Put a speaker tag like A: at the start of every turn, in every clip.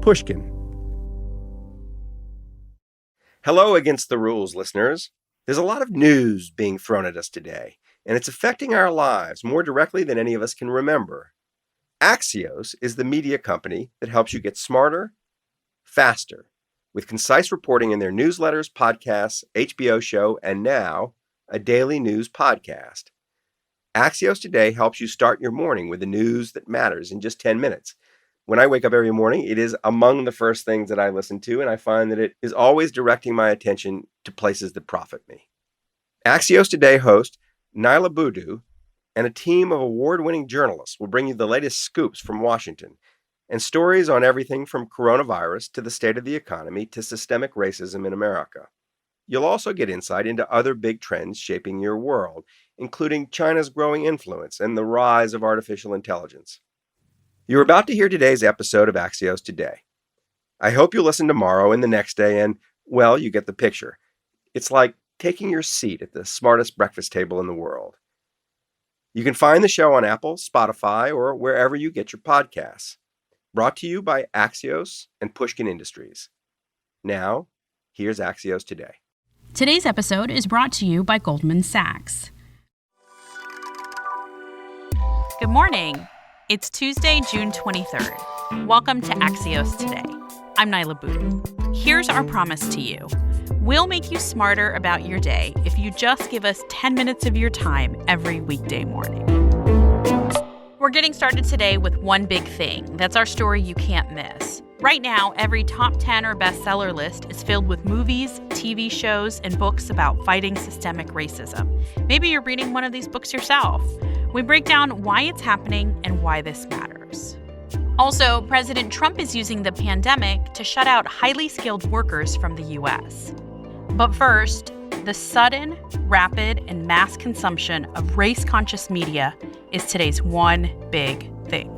A: Pushkin. Hello Against the Rules, listeners. There's a lot of news being thrown at us today, and it's affecting our lives more directly than any of us can remember. Axios is the media company that helps you get smarter, faster, with concise reporting in their newsletters, podcasts, HBO show, and now a daily news podcast. Axios Today helps you start your morning with the news that matters in just 10 minutes. When I wake up every morning, it is among the first things that I listen to, and I find that it is always directing my attention to places that profit me. Axios Today host Niala Boodhoo and a team of award-winning journalists will bring you the latest scoops from Washington and stories on everything from coronavirus to the state of the economy to systemic racism in America. You'll also get insight into other big trends shaping your world, including China's growing influence and the rise of artificial intelligence. You're about to hear today's episode of Axios Today. I hope you'll listen tomorrow and the next day and, well, you get the picture. It's like taking your seat at the smartest breakfast table in the world. You can find the show on Apple, Spotify, or wherever you get your podcasts. Brought to you by Axios and Pushkin Industries. Now, here's Axios Today.
B: Today's episode is brought to you by Goldman Sachs. Good morning. It's Tuesday, June 23rd. Welcome to Axios Today. I'm Niala Boodhoo. Here's our promise to you. We'll make you smarter about your day if you just give us 10 minutes of your time every weekday morning. We're getting started today with one big thing. That's our story you can't miss. Right now, every top 10 or bestseller list is filled with movies, TV shows, and books about fighting systemic racism. Maybe you're reading one of these books yourself. We break down why it's happening and why this matters. Also, President Trump is using the pandemic to shut out highly skilled workers from the U.S. But first, the sudden, rapid, and mass consumption of race-conscious media is today's one big thing.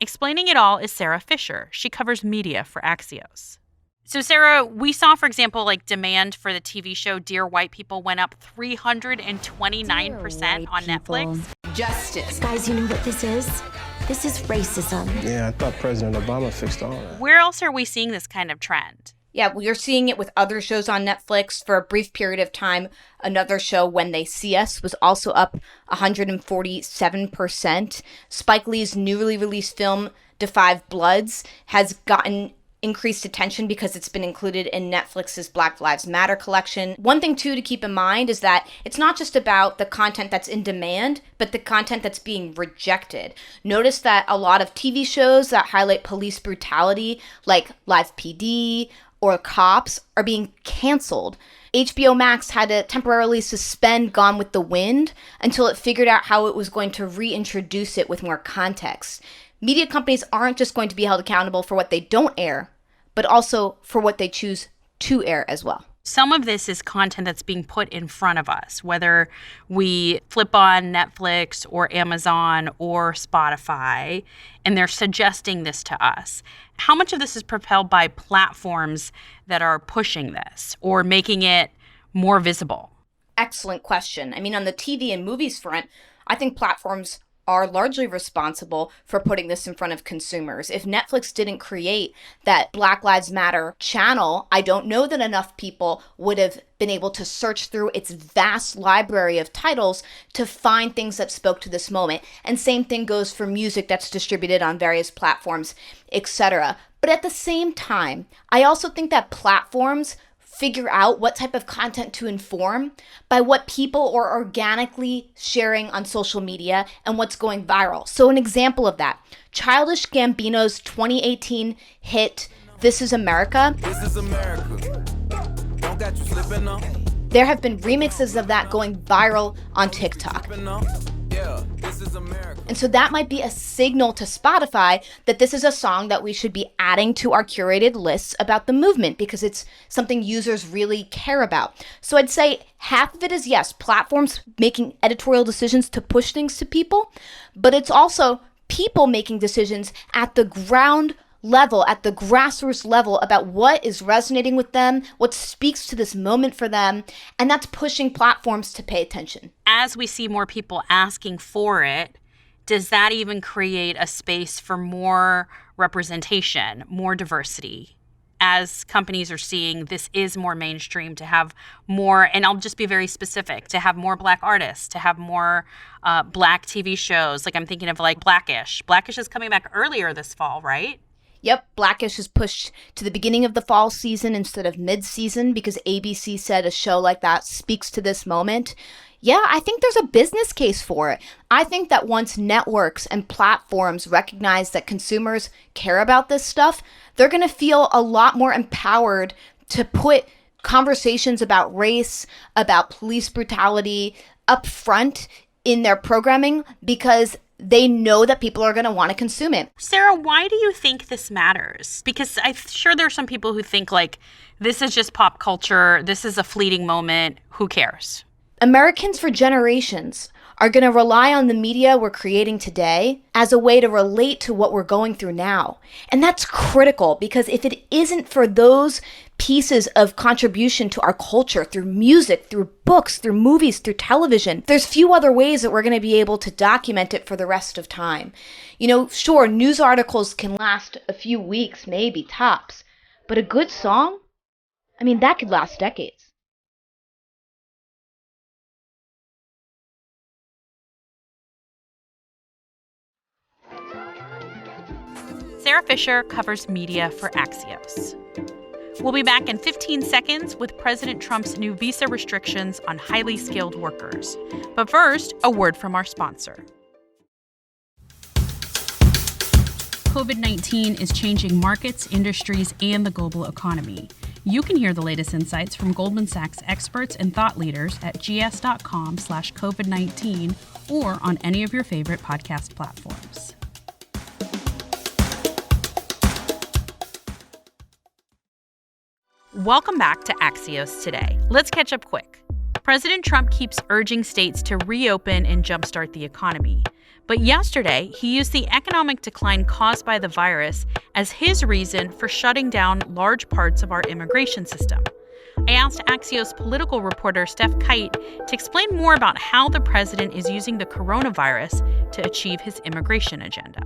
B: Explaining it all is Sarah Fisher. She covers media for Axios. So, Sarah, we saw, for example, demand for the TV show Dear White People went up 329% on Netflix.
C: Justice. Guys, you know what this is? This is racism.
D: Yeah, I thought President Obama fixed all that.
B: Where else are we seeing this kind of trend?
E: Yeah, we are seeing it with other shows on Netflix for a brief period of time. Another show, When They See Us, was also up 147%. Spike Lee's newly released film, Da 5 Bloods, has gotten increased attention because it's been included in Netflix's Black Lives Matter collection. One thing, too, to keep in mind is that it's not just about the content that's in demand, but the content that's being rejected. Notice that a lot of TV shows that highlight police brutality, like Live PD or Cops, are being canceled. HBO Max had to temporarily suspend Gone with the Wind until it figured out how it was going to reintroduce it with more context. Media companies aren't just going to be held accountable for what they don't air, but also for what they choose to air as well.
B: Some of this is content that's being put in front of us, whether we flip on Netflix or Amazon or Spotify, and they're suggesting this to us. How much of this is propelled by platforms that are pushing this or making it more visible?
E: Excellent question. I mean, on the TV and movies front, I think platforms are largely responsible for putting this in front of consumers. If Netflix didn't create that Black Lives Matter channel, I don't know that enough people would have been able to search through its vast library of titles to find things that spoke to this moment. And same thing goes for music that's distributed on various platforms, etc. But at the same time, I also think that platforms figure out what type of content to inform by what people are organically sharing on social media and what's going viral. So an example of that, Childish Gambino's 2018 hit, This Is America. This is America. Don't got you slipping up. There have been remixes of that going viral on TikTok. And so that might be a signal to Spotify that this is a song that we should be adding to our curated lists about the movement because it's something users really care about. So I'd say half of it is, yes, platforms making editorial decisions to push things to people, but it's also people making decisions at the ground level, at the grassroots level about what is resonating with them, what speaks to this moment for them, and that's pushing platforms to pay attention.
B: As we see more people asking for it, does that even create a space for more representation, more diversity? As companies are seeing this is more mainstream, to have more, and I'll just be very specific, to have more Black artists, to have more Black TV shows. Like I'm thinking of like Blackish. Blackish is coming back earlier this fall, right?
E: Yep, Blackish is pushed to the beginning of the fall season instead of mid-season because ABC said a show like that speaks to this moment. Yeah, I think there's a business case for it. I think that once networks and platforms recognize that consumers care about this stuff, they're going to feel a lot more empowered to put conversations about race, about police brutality up front in their programming because they know that people are going to want to consume it.
B: Sarah, why do you think this matters? Because I'm sure there are some people who think like, this is just pop culture. This is a fleeting moment. Who cares?
E: Americans for generations are going to rely on the media we're creating today as a way to relate to what we're going through now. And that's critical because if it isn't for those pieces of contribution to our culture through music, through books, through movies, through television, there's few other ways that we're going to be able to document it for the rest of time. You know, sure, news articles can last a few weeks, maybe tops, but a good song, I mean, that could last decades.
B: Sarah Fisher covers media for Axios. We'll be back in 15 seconds with President Trump's new visa restrictions on highly skilled workers. But first, a word from our sponsor. COVID-19 is changing markets, industries, and the global economy. You can hear the latest insights from Goldman Sachs experts and thought leaders at gs.com/COVID-19 or on any of your favorite podcast platforms. Welcome back to Axios Today. Let's catch up quick. President Trump keeps urging states to reopen and jumpstart the economy. But yesterday, he used the economic decline caused by the virus as his reason for shutting down large parts of our immigration system. I asked Axios political reporter Steph Kite to explain more about how the president is using the coronavirus to achieve his immigration agenda.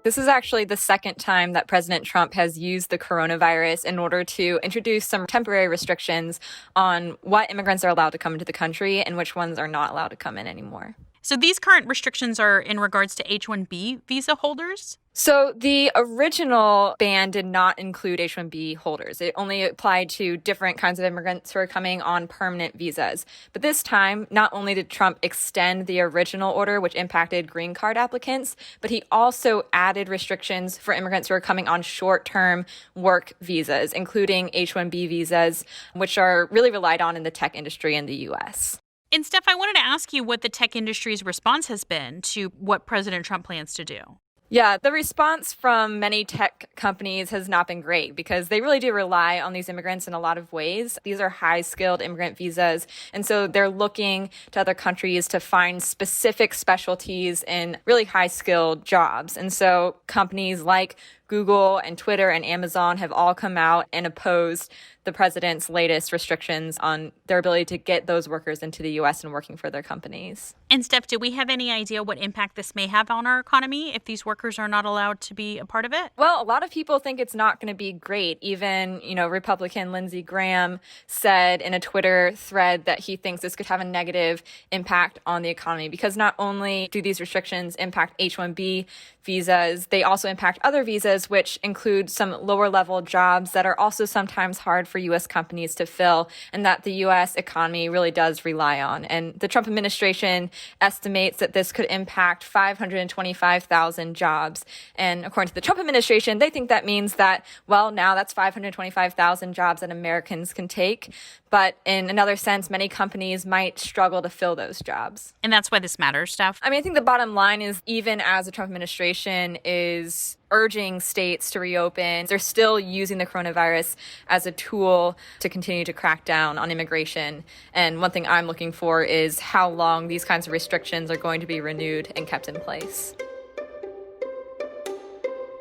F: This is actually the second time that President Trump has used the coronavirus in order to introduce some temporary restrictions on what immigrants are allowed to come into the country and which ones are not allowed to come in anymore.
B: So these current restrictions are in regards to H-1B visa holders?
F: So the original ban did not include H-1B holders. It only applied to different kinds of immigrants who are coming on permanent visas. But this time, not only did Trump extend the original order, which impacted green card applicants, but he also added restrictions for immigrants who are coming on short-term work visas, including H-1B visas, which are really relied on in the tech industry in the U.S.
B: And Steph, I wanted to ask you what the tech industry's response has been to what President Trump plans to do.
F: Yeah, the response from many tech companies has not been great because they really do rely on these immigrants in a lot of ways. These are high-skilled immigrant visas, and so they're looking to other countries to find specific specialties in really high-skilled jobs. And so companies like Google and Twitter and Amazon have all come out and opposed the president's latest restrictions on their ability to get those workers into the U.S. and working for their companies.
B: And Steph, do we have any idea what impact this may have on our economy if these workers are not allowed to be a part of it?
F: Well, a lot of people think it's not going to be great. Even, Republican Lindsey Graham said in a Twitter thread that he thinks this could have a negative impact on the economy because not only do these restrictions impact H-1B visas, they also impact other visas, which include some lower level jobs that are also sometimes hard for U.S. companies to fill and that the U.S. economy really does rely on. And the Trump administration estimates that this could impact 525,000 jobs. And according to the Trump administration, they think that means that, well, now that's 525,000 jobs that Americans can take. But in another sense, many companies might struggle to fill those jobs.
B: And that's why this matters, Steph.
F: I think the bottom line is even as the Trump administration is urging states to reopen, they're still using the coronavirus as a tool to continue to crack down on immigration. And one thing I'm looking for is how long these kinds of restrictions are going to be renewed and kept in place.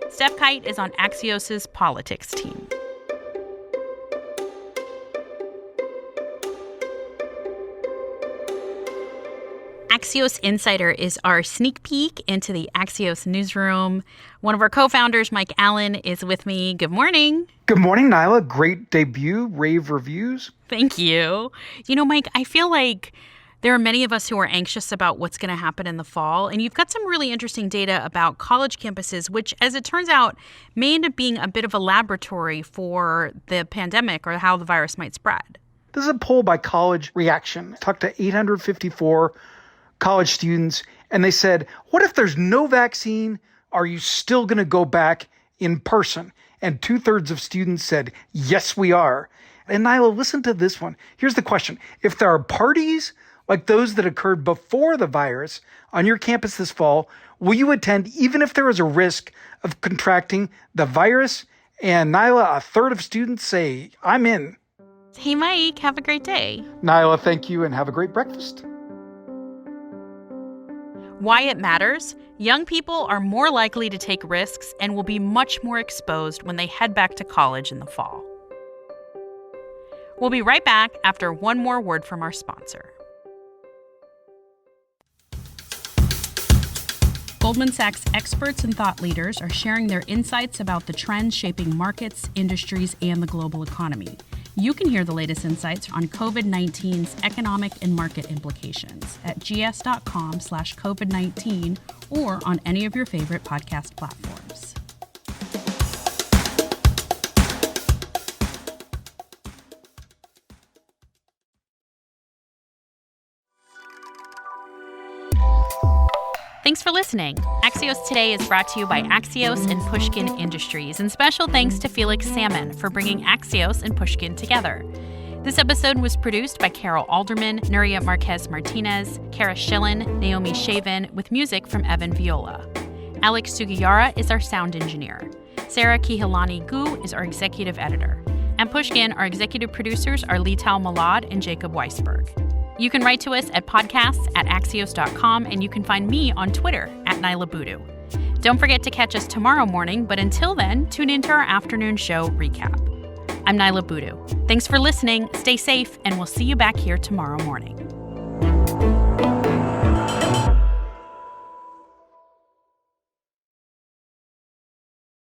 B: Steph Kite is on Axios' politics team. Axios Insider is our sneak peek into the Axios newsroom. One of our co-founders, Mike Allen, is with me. Good morning.
G: Good morning, Niala. Great debut. Rave reviews.
B: Thank you. You know, Mike, I feel like there are many of us who are anxious about what's going to happen in the fall, and you've got some really interesting data about college campuses, which, as it turns out, may end up being a bit of a laboratory for the pandemic or how the virus might spread.
G: This is a poll by College Reaction. I talked to 854 college students, and they said, what if there's no vaccine? Are you still going to go back in person? And 2/3 of students said, yes, we are. And Niala, listen to this one. Here's the question. If there are parties like those that occurred before the virus on your campus this fall, will you attend even if there is a risk of contracting the virus? And Niala, 1/3 of students say, I'm in.
B: Hey, Mike, have a great day.
G: Niala, thank you, and have a great breakfast.
B: Why it matters? Young people are more likely to take risks and will be much more exposed when they head back to college in the fall. We'll be right back after one more word from our sponsor. Goldman Sachs experts and thought leaders are sharing their insights about the trends shaping markets, industries, and the global economy. You can hear the latest insights on COVID-19's economic and market implications at gs.com/COVID-19 or on any of your favorite podcast platforms. Thanks for listening. Axios Today is brought to you by Axios and Pushkin Industries, and special thanks to Felix Salmon for bringing Axios and Pushkin together. This episode was produced by Carol Alderman, Nuria Marquez Martinez, Kara Schillen, Naomi Shaven, with music from Evan Viola. Alex Sugiyara is our sound engineer. Sarah Kihilani Gu is our executive editor. And Pushkin, our executive producers are Lital Malad and Jacob Weisberg. You can write to us at podcasts@axios.com, and you can find me on Twitter @Niala Boodhoo. Don't forget to catch us tomorrow morning, but until then, tune into our afternoon show recap. I'm Niala Boodhoo. Thanks for listening, stay safe, and we'll see you back here tomorrow morning.